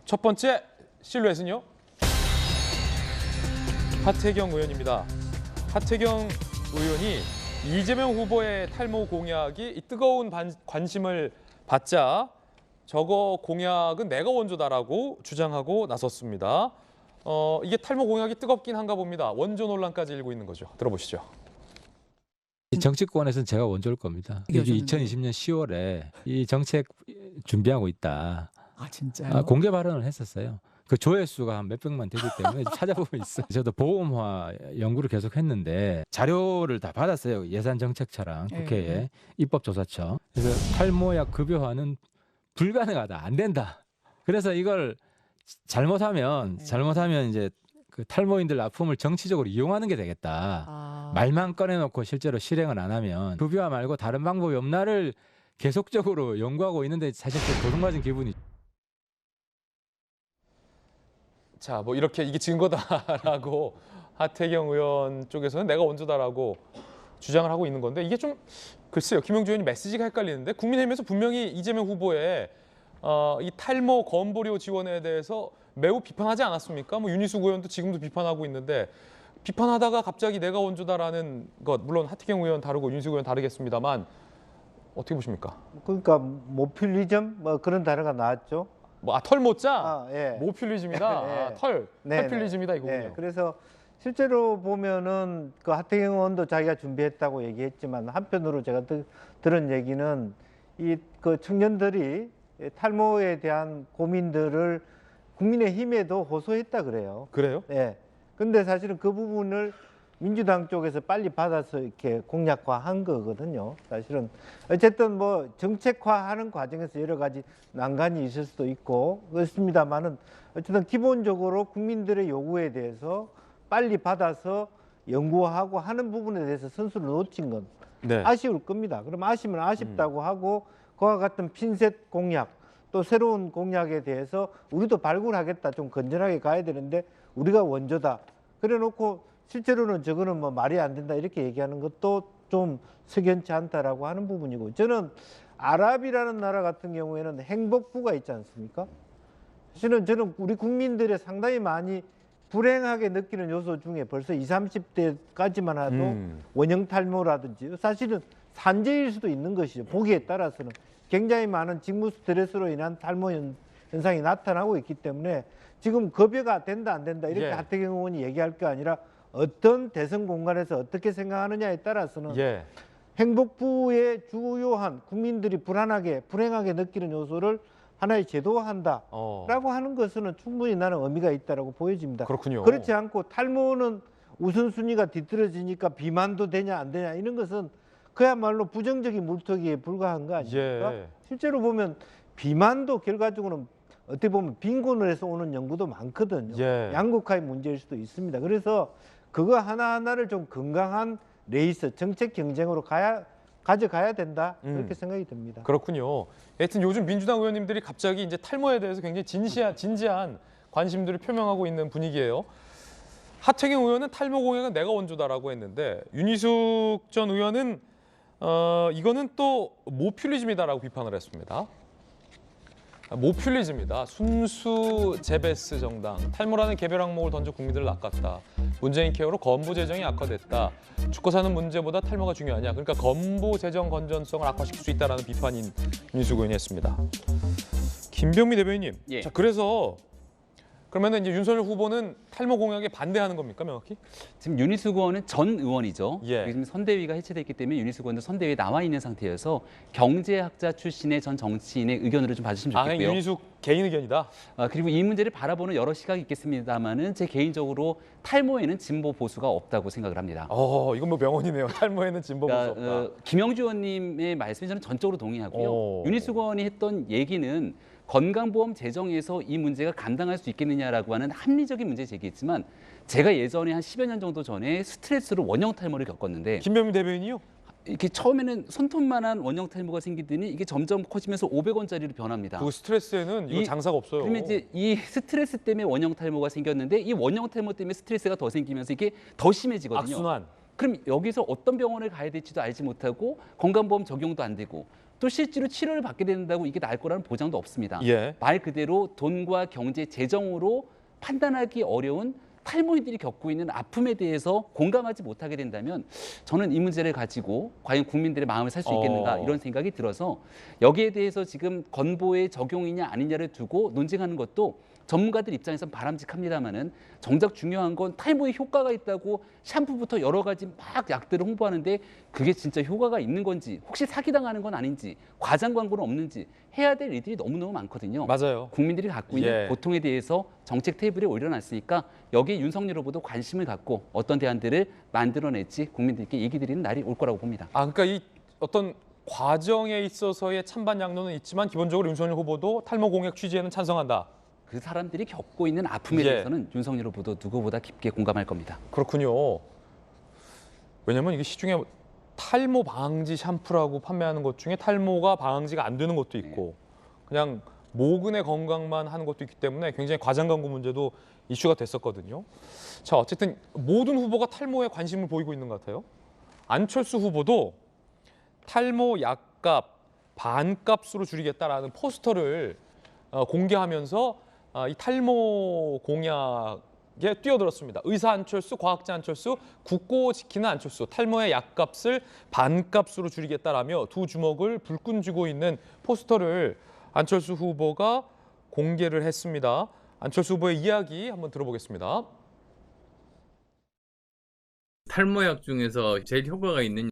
첫 번째 실루엣은요. 하태경 의원입니다. 하태경 의원이 이재명 후보의 탈모 공약이 이 뜨거운 관심을 받자 저거 공약은 내가 원조다라고 주장하고 나섰습니다. 이게 탈모 공약이 뜨겁긴 한가 봅니다. 원조 논란까지 일고 있는 거죠. 들어보시죠. 정치권에서는 제가 원조일 겁니다. 이게 2020년 10월에 이 정책 준비하고 있다. 아 진짜요? 공개 발언을 했었어요. 그 조회수가 한 몇백만 되기 때문에 찾아보면 있어요. 저도 보험화 연구를 계속 했는데 자료를 다 받았어요. 예산정책처랑 국회에 입법조사처. 그래서 탈모약 급여화는 불가능하다. 안 된다. 그래서 이걸 잘못하면 이제 그 탈모인들 아픔을 정치적으로 이용하는 게 되겠다. 말만 꺼내놓고 실제로 실행을 안 하면 급여화 말고 다른 방법이 없나를 계속적으로 연구하고 있는데 사실 좀 도둑맞은 기분이. 자, 뭐 이렇게 이게 증거다라고 하태경 의원 쪽에서는 내가 원조다라고 주장을 하고 있는 건데 이게 좀 글쎄요. 김영주 의원이 메시지가 헷갈리는데 국민의힘에서 분명히 이재명 후보의 이 탈모 건보료 지원에 대해서 매우 비판하지 않았습니까? 뭐 윤희숙 의원도 지금도 비판하고 있는데 비판하다가 갑자기 내가 원조다라는 것 물론 하태경 의원 다르고 윤희숙 의원 다르겠습니다만 어떻게 보십니까? 그러니까 모퓰리즘 뭐 그런 단어가 나왔죠. 털모자? 예. 모퓰리즘이다. 예. 털필리즘이다 이거군요. 네, 그래서 실제로 보면은 그 하태경 의원도 자기가 준비했다고 얘기했지만 한편으로 제가 들은 얘기는 이 그 청년들이 탈모에 대한 고민들을 국민의힘에도 호소했다 그래요. 그래요? 네. 근데 사실은 그 부분을 민주당 쪽에서 빨리 받아서 이렇게 공약화한 거거든요. 사실은 어쨌든 뭐 정책화하는 과정에서 여러 가지 난관이 있을 수도 있고 그렇습니다만은 어쨌든 기본적으로 국민들의 요구에 대해서 빨리 받아서 연구하고 하는 부분에 대해서 선수를 놓친 건 아쉬울 겁니다. 그럼 아쉬면 아쉽다고 하고 그와 같은 핀셋 공약 또 새로운 공약에 대해서 우리도 발굴하겠다. 좀 건전하게 가야 되는데 우리가 원조다. 그래 놓고 실제로는 저거는 뭐 말이 안 된다 이렇게 얘기하는 것도 좀 석연치 않다라고 하는 부분이고 저는 아랍이라는 나라 같은 경우에는 행복부가 있지 않습니까? 사실은 저는 우리 국민들의 상당히 많이 불행하게 느끼는 요소 중에 벌써 20, 30대까지만 해도 원형 탈모라든지 사실은 산재일 수도 있는 것이죠. 보기에 따라서는 굉장히 많은 직무 스트레스로 인한 탈모 현상이 나타나고 있기 때문에 지금 급여가 된다 안 된다 이렇게 하태경 의원이 얘기할 게 아니라 어떤 대선 공간에서 어떻게 생각하느냐에 따라서는 행복부의 주요한 국민들이 불행하게 느끼는 요소를 하나의 제도화한다라고 하는 것은 충분히 나는 의미가 있다라고 보여집니다. 그렇군요. 그렇지 않고 탈모는 우선순위가 뒤떨어지니까 비만도 되냐 안 되냐 이런 것은 그야말로 부정적인 물타기에 불과한 거 아닙니까? 실제로 보면 비만도 결과적으로는 어떻게 보면 빈곤을 해서 오는 연구도 많거든요. 양극화의 문제일 수도 있습니다. 그래서 그거 하나하나를 좀 건강한 레이스, 정책 경쟁으로 가져가야 된다. 그렇게 생각이 듭니다. 그렇군요. 하여튼 요즘 민주당 의원님들이 갑자기 이제 탈모에 대해서 굉장히 진지한 관심들을 표명하고 있는 분위기예요. 하태경 의원은 탈모 공약은 내가 원조다라고 했는데 윤희숙 전 의원은 이거는 또 모퓰리즘이다라고 비판을 했습니다. 모퓰리즘이다. 순수 제베스 정당. 탈모라는 개별 항목을 던져 국민들을 낚았다. 문재인 케어로 건보 재정이 악화됐다. 죽고 사는 문제보다 탈모가 중요하냐. 그러니까 건보 재정 건전성을 악화시킬 수 있다는 비판인 윤희숙 의원이 했습니다. 김병미 대변인님. 자, 그래서 그러면은 이제 윤석열 후보는 탈모 공약에 반대하는 겁니까, 명확히? 지금 윤희숙 의원은 전 의원이죠. 예. 지금 선대위가 해체됐기 때문에 윤희숙 의원도 선대위에 나와 있는 상태여서 경제학자 출신의 전 정치인의 의견으로 좀 봐주시면 좋겠고요. 윤희숙 개인 의견이다. 그리고 이 문제를 바라보는 여러 시각이 있겠습니다만은 제 개인적으로 탈모에는 진보 보수가 없다고 생각을 합니다. 이건 뭐 명언이네요. 탈모에는 진보 보수 없다. 김영주 의원님의 말씀에 저는 전적으로 동의하고요. 윤희숙 의원이 했던 얘기는 건강보험 재정에서 이 문제가 감당할 수 있겠느냐라고 하는 합리적인 문제 제기했지만 제가 예전에 한 10여 년 정도 전에 스트레스로 원형 탈모를 겪었는데 김병민 대변인이요? 이렇게 처음에는 손톱만한 원형 탈모가 생기더니 이게 점점 커지면서 500원짜리로 변합니다. 그 스트레스에는 이거 장사가 없어요. 그러면 이제 이 스트레스 때문에 원형 탈모가 생겼는데 이 원형 탈모 때문에 스트레스가 더 생기면서 이게 더 심해지거든요. 악순환. 그럼 여기서 어떤 병원을 가야 될지도 알지 못하고 건강보험 적용도 안 되고 또 실제로 치료를 받게 된다고 이게 나을 거라는 보장도 없습니다. 예. 말 그대로 돈과 경제, 재정으로 판단하기 어려운 탈모인들이 겪고 있는 아픔에 대해서 공감하지 못하게 된다면 저는 이 문제를 가지고 과연 국민들의 마음을 살 수 있겠는가 이런 생각이 들어서 여기에 대해서 지금 건보의 적용이냐 아니냐를 두고 논쟁하는 것도 전문가들 입장에서는 바람직합니다만은 정작 중요한 건 탈모에 효과가 있다고 샴푸부터 여러 가지 막 약들을 홍보하는데 그게 진짜 효과가 있는 건지 혹시 사기당하는 건 아닌지 과장 광고는 없는지 해야 될 일들이 너무너무 많거든요. 맞아요. 국민들이 갖고 있는 예. 고통에 대해서 정책 테이블에 올려놨으니까 여기에 윤석열 후보도 관심을 갖고 어떤 대안들을 만들어낼지 국민들께 얘기 드리는 날이 올 거라고 봅니다. 아, 그러니까 이 어떤 과정에 있어서의 찬반 양론은 있지만 기본적으로 윤석열 후보도 탈모 공약 취지에는 찬성한다. 그 사람들이 겪고 있는 아픔에 예. 대해서는 윤석열 후보도 누구보다 깊게 공감할 겁니다. 그렇군요. 왜냐면 이게 시중에 탈모 방지 샴푸라고 판매하는 것 중에 탈모가 방지가 안 되는 것도 있고 그냥 모근의 건강만 하는 것도 있기 때문에 굉장히 과장 광고 문제도 이슈가 됐었거든요. 자, 어쨌든 모든 후보가 탈모에 관심을 보이고 있는 것 같아요. 안철수 후보도 탈모 약값 반값으로 줄이겠다라는 포스터를 공개하면서 이 탈모 공약에 뛰어들었습니다. 의사 안철수, 과학자 안철수, 굳고 지키는 안철수, 탈모의 약값을 반값으로 줄이겠다라며 두 주먹을 불끈 쥐고 있는 포스터를 안철수 후보가 공개를 했습니다. 안철수 후보의 이야기 한번 들어보겠습니다. 탈모약 중에서 제일 효과가 있는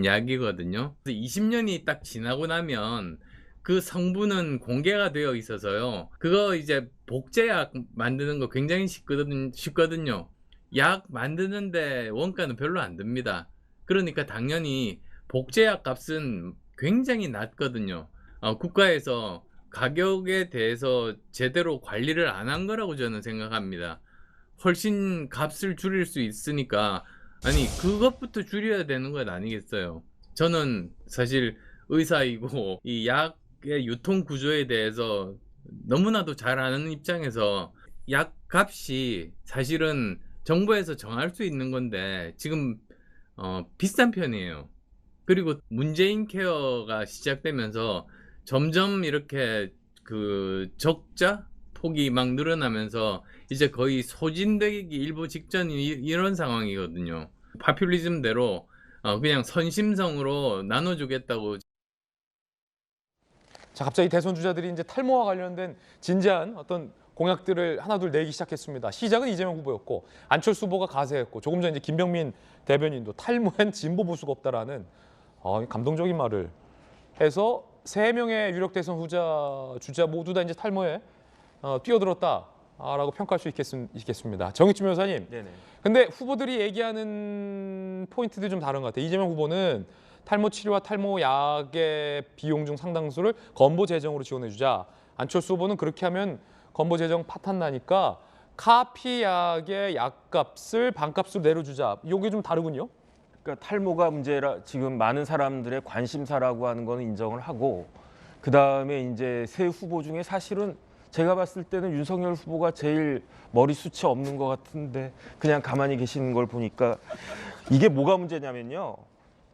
약이거든요. 20년이 딱 지나고 나면 그 성분은 공개가 되어 있어서요. 그거 이제 복제약 만드는 거 굉장히 쉽거든요. 약 만드는데 원가는 별로 안 듭니다. 그러니까 당연히 복제약 값은 굉장히 낮거든요. 국가에서 가격에 대해서 제대로 관리를 안 한 거라고 저는 생각합니다. 훨씬 값을 줄일 수 있으니까 아니 그것부터 줄여야 되는 건 아니겠어요. 저는 사실 의사이고 이 약의 유통 구조에 대해서 너무나도 잘 아는 입장에서 약 값이 사실은 정부에서 정할 수 있는 건데 지금 비싼 편이에요. 그리고 문재인 케어가 시작되면서 점점 이렇게 그 적자 폭이 막 늘어나면서 이제 거의 소진되기 일보 직전 이런 상황이거든요. 파퓰리즘대로 그냥 선심성으로 나눠주겠다고. 자, 갑자기 대선 주자들이 이제 탈모와 관련된 진지한 어떤 공약들을 하나둘 내기 시작했습니다. 시작은 이재명 후보였고 안철수 후보가 가세했고 조금 전 이제 김병민 대변인도 탈모엔 진보 보수가 없다라는 감동적인 말을 해서 3명의 유력 대선 주자 모두 다 이제 탈모에 뛰어들었다라고 평가할 수 있겠습니다. 정익진 변호사님. 네네. 근데 후보들이 얘기하는 포인트들이 좀 다른 것 같아요. 이재명 후보는 탈모 치료와 탈모 약의 비용 중 상당수를 건보 재정으로 지원해주자. 안철수 후보는 그렇게 하면 건보 재정 파탄 나니까 카피 약의 약값을 반값으로 내려주자. 이게 좀 다르군요. 그러니까 탈모가 문제라 지금 많은 사람들의 관심사라고 하는 거는 인정을 하고 그 다음에 이제 세 후보 중에 사실은 제가 봤을 때는 윤석열 후보가 제일 머리숱이 없는 것 같은데 그냥 가만히 계시는 걸 보니까 이게 뭐가 문제냐면요.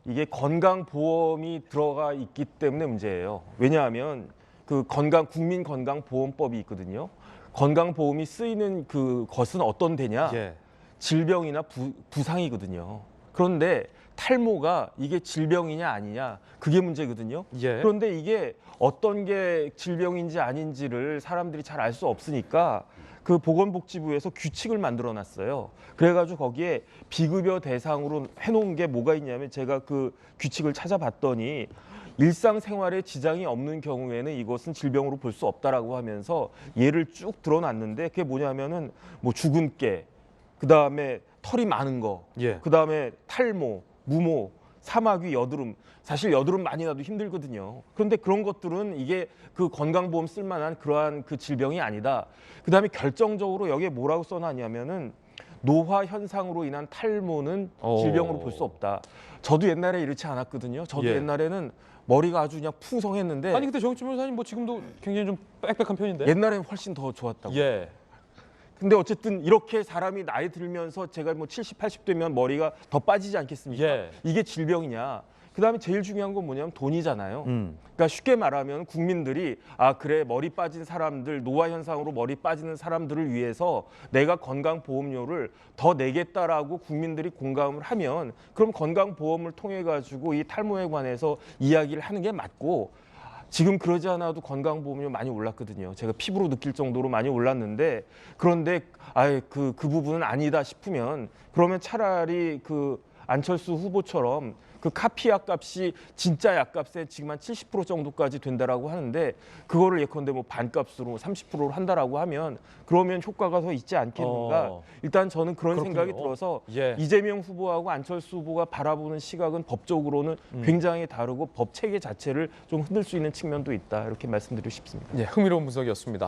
이게 건강보험이 들어가 있기 때문에 문제예요. 왜냐하면 그 국민건강보험법이 있거든요. 건강보험이 쓰이는 그것은 어떤 데냐? 예. 질병이나 부상이거든요. 그런데 탈모가 이게 질병이냐 아니냐 그게 문제거든요. 예. 그런데 이게 어떤 게 질병인지 아닌지를 사람들이 잘 알 수 없으니까 그 보건복지부에서 규칙을 만들어 놨어요. 그래가지고 거기에 비급여 대상으로 해놓은 게 뭐가 있냐면 제가 그 규칙을 찾아봤더니 일상생활에 지장이 없는 경우에는 이것은 질병으로 볼 수 없다라고 하면서 예를 쭉 들어놨는데 그게 뭐냐면은 뭐 죽은 깨, 그 다음에 털이 많은 거, 예. 그 다음에 탈모, 무모, 사마귀, 여드름. 사실 여드름 많이 나도 힘들거든요. 그런데 그런 것들은 이게 그 건강보험 쓸만한 그러한 그 질병이 아니다. 그 다음에 결정적으로 여기에 뭐라고 써놨냐면은 노화 현상으로 인한 탈모는 질병으로 볼 수 없다. 저도 옛날에 이렇지 않았거든요. 저도 예. 옛날에는 머리가 아주 그냥 풍성했는데 아니 근데 정익진 변호사님 뭐 지금도 굉장히 좀 빽빽한 편인데. 옛날에는 훨씬 더 좋았다고. 예. 근데 어쨌든 이렇게 사람이 나이 들면서 제가 뭐 70, 80 되면 머리가 더 빠지지 않겠습니까? 예. 이게 질병이냐? 그다음에 제일 중요한 건 뭐냐면 돈이잖아요. 그러니까 쉽게 말하면 국민들이 아 그래 머리 빠진 사람들 노화 현상으로 머리 빠지는 사람들을 위해서 내가 건강보험료를 더 내겠다라고 국민들이 공감을 하면 그럼 건강보험을 통해 가지고 이 탈모에 관해서 이야기를 하는 게 맞고 지금 그러지 않아도 건강보험료 많이 올랐거든요. 제가 피부로 느낄 정도로 많이 올랐는데 그런데 아예 그 부분은 아니다 싶으면 그러면 차라리 그 안철수 후보처럼 그 카피 약값이 진짜 약값의 지금 한 70% 정도까지 된다라고 하는데 그거를 예컨대 뭐 반값으로 30%로 한다라고 하면 그러면 효과가 더 있지 않겠는가? 일단 저는 그런 그렇군요. 생각이 들어서 예. 이재명 후보하고 안철수 후보가 바라보는 시각은 법적으로는 굉장히 다르고 법 체계 자체를 좀 흔들 수 있는 측면도 있다 이렇게 말씀드리고 싶습니다. 예, 흥미로운 분석이었습니다.